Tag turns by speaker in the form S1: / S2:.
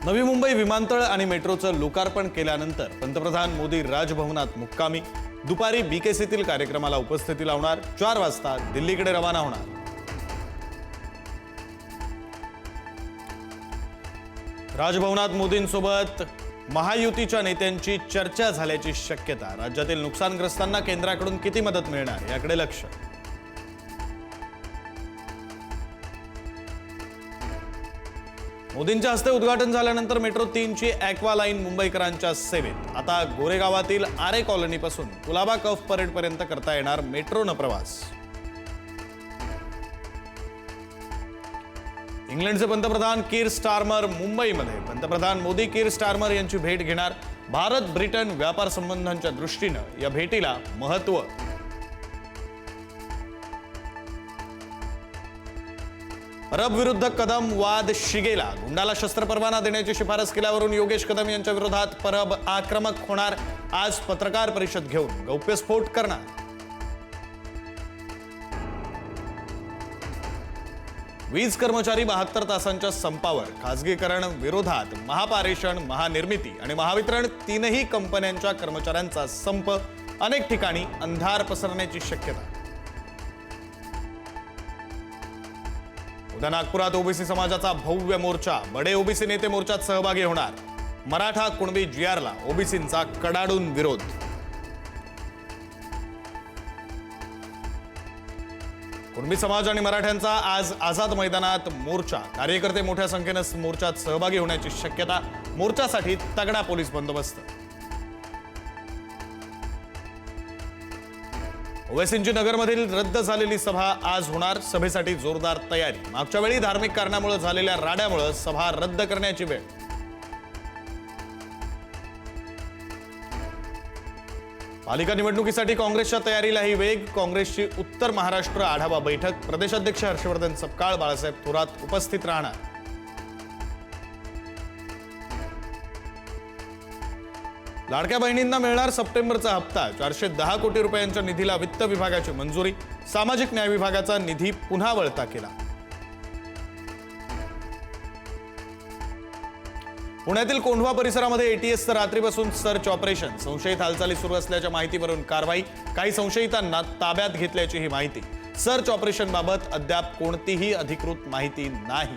S1: नवी मुंबई विमानतळ आणि मेट्रोचं लोकार्पण केल्यानंतर पंतप्रधान मोदी राजभवनात मुक्कामी, दुपारी बीकेसीतील कार्यक्रमाला उपस्थिती लावणार, 4 वाजता दिल्लीकडे रवाना होणार। राजभवनात मोदींसोबत महायुतीच्या नेत्यांची चर्चा झाल्याची शक्यता। राज्यातील नुकसानग्रस्तांना केंद्राकडून किती मदत मिळणार याकडे लक्ष। मोदींच्या हस्ते उद्घाटन झाल्यानंतर मेट्रो 3 ची ॲक्वा लाईन मुंबईकरांच्या सेवेत। आता गोरेगावातील आरे कॉलनीपासून कुलाबा कफ परेड पर्यंत करता येणार मेट्रोनं प्रवास। इंग्लंडचे पंतप्रधान कीर स्टारमर मुंबईमध्ये। पंतप्रधान मोदी कीर स्टारमर यांची भेट घेणार। भारत ब्रिटन व्यापार संबंधांच्या दृष्टीनं या भेटीला महत्त्व। अरब विरुद्ध कदम वाद शिगेला। गुंडाला शस्त्र परवाना देण्याची शिफारस केल्यावरून योगेश कदम यांच्या विरोधात परब आक्रमक होणार। आज पत्रकार परिषद घेऊन गौप्यस्फोट करणार। वीज कर्मचारी 72 तासांच्या संपावर। खासगीकरण विरोधात महापारेषण, महानिर्मिती आणि महावितरण तीनही कंपन्यांच्या कर्मचाऱ्यांचा संप। अनेक ठिकाणी अंधार पसरण्याची शक्यता। उद्या नागपुरात ओबीसी समाजाचा भव्य मोर्चा। बडे ओबीसी नेते मोर्चात सहभागी होणार। मराठा कुणबी जीआरला ओबीसींचा कडाडून विरोध। कुणबी समाज आणि मराठ्यांचा आज आझाद मैदानात मोर्चा। कार्यकर्ते मोठ्या संख्येने मोर्चात सहभागी होण्याची शक्यता। मोर्चासाठी तगडा पोलीस बंदोबस्त। ओवैसींची नगरमधील रद्द झालेली सभा आज होणार। सभेसाठी जोरदार तयारी। मागच्या वेळी धार्मिक कारणामुळे झालेल्या राड्यामुळे सभा रद्द करण्याची वेळ। पालिका निवडणुकीसाठी काँग्रेसच्या तयारीलाही वेग। काँग्रेसची उत्तर महाराष्ट्र आढावा बैठक। प्रदेशाध्यक्ष हर्षवर्धन सपकाळ, बाळासाहेब थोरात उपस्थित राहणार। लाडक्या बहिणींना मिळणार सप्टेंबरचा हप्ता। 410 कोटी रुपयांच्या निधीला वित्त विभागाची मंजुरी। सामाजिक न्याय विभागाचा निधी पुन्हा वळता केला। पुण्यातील कोंढवा परिसरामध्ये एटीएसचं रात्रीपासून सर्च ऑपरेशन। संशयित हालचाली सुरू असल्याच्या माहितीवरून कारवाई। काही संशयितांना ताब्यात घेतल्याची ही माहिती। सर्च ऑपरेशनबाबत अद्याप कोणतीही अधिकृत माहिती नाही।